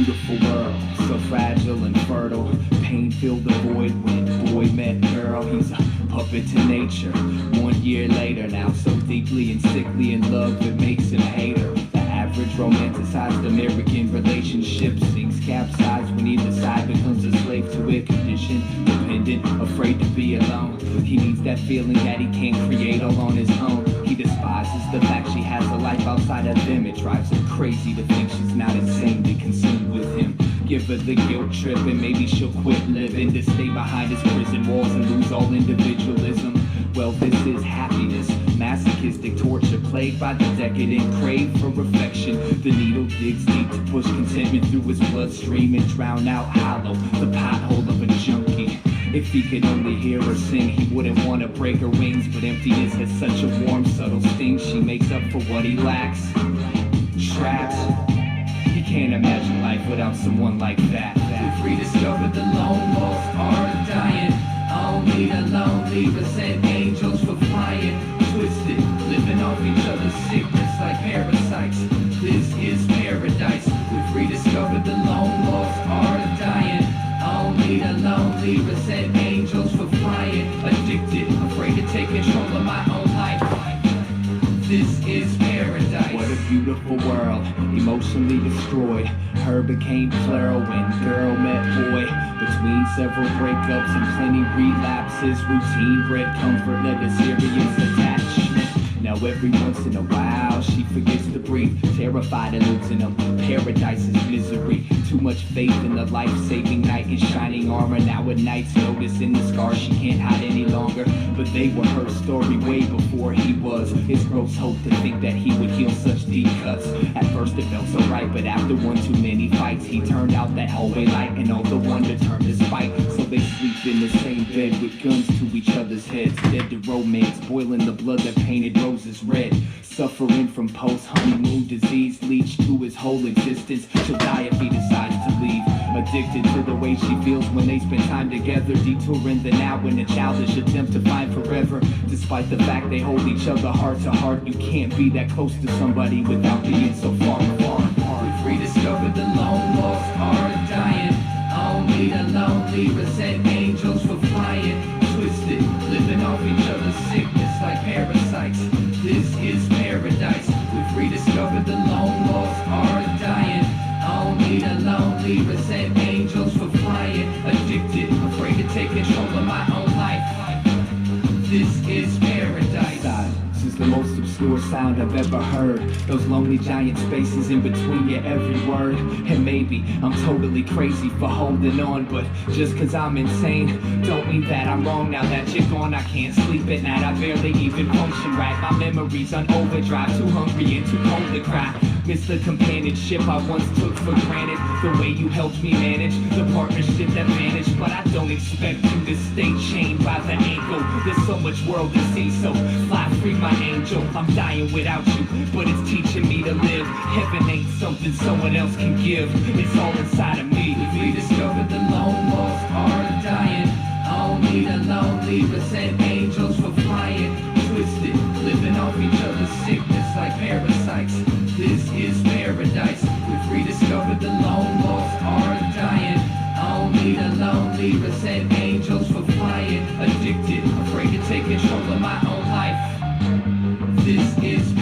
beautiful world, so fragile and fertile. Pain filled the void when boy met girl. He's a puppet to nature. 1 year later now, so deeply and sickly in love it makes him hate her. The average romanticized American relationship sinks, capsize when either side becomes a slave to it. Conditioned, dependent, afraid to be alone. He needs that feeling that he can't create all on his own. He despises the fact she has a life outside of him. It drives him crazy to think she's not insanely consumed with him. Give her the guilt trip and maybe she'll quit living to stay behind his prison walls and lose all individualism. Well, this is happiness, masochistic torture, plagued by the decadent crave for affection. The needle digs deep to push contentment through his bloodstream and drown out hollow, the pothole of a junkie. If he could only hear her sing, he wouldn't want to break her wings. But emptiness has such a warm, subtle sting. She makes up for what he lacks. Trapped. He can't imagine life without someone like that. We've rediscovered the lone wolves are dying. Only the lonely resent angels for flying. Twisted, living off each other's sickness like parasites. This is paradise. We've rediscovered the lone wolves are dying. Only the lonely resent angels for flying. Addicted, afraid to take control of my own life. This is paradise. What a beautiful world, emotionally destroyed. Her became plural when girl met boy. Between several breakups and plenty relapses, routine bred comfort led to serious attachment. Now every once in a while she forgets to breathe, terrified of losing him. Paradise's misery, too much faith in the life-saving knight in shining armor. Now at nights noticing the scars she can't hide any longer. But they were her story way before he was. It's gross hope to think that he would heal such deep cuts. At first it felt so right, but after one too many fights, he turned out that hallway light and all the wonder turned to spite. So they sleep in the same bed with guns to each other's heads, dead to romance, boiling the blood that painted roses red. Suffering from post-honeymoon disease, leached to his whole existence. She'll die if he decides to leave. Addicted to the way she feels when they spend time together, detouring the now in a childish attempt to find forever. Despite the fact they hold each other heart to heart, you can't be that close to somebody without being so far apart. We've rediscovered the lone wolves are dying. Only the lonely resent angels for flying. Twisted, living off each other's sickness like parasites. This is paradise. We've rediscovered the lone wolves are dying. Only the lonely resent angels for flying. Addicted, afraid to take control of my own life. This is paradise. Silence is the most obscure sound I've ever heard. Those lonely giant spaces in between your every word. And maybe I'm totally crazy for holding on, but just cause I'm insane don't mean that I'm wrong. Now that you're gone, I can't sleep at night. I barely even function right. My memories on overdrive, too hungry and too cold to cry. Miss the companionship I once took for granted. The way you helped me manage the partnership that vanished. But I don't expect you to stay chained by the ankle. There's so much world to see, so fly free my angel. I'm dying without you, but it's teaching me to live. Heaven ain't something someone else can give. It's all inside of me. We've rediscovered the lone wolves are dying. Only the lonely resent angels for flying. Twisted, living off each other's sickness like parasites. This is paradise. We've rediscovered the lone wolves are dying. Only the lonely resent angels for flying. Addicted, afraid to take control of my own life. This is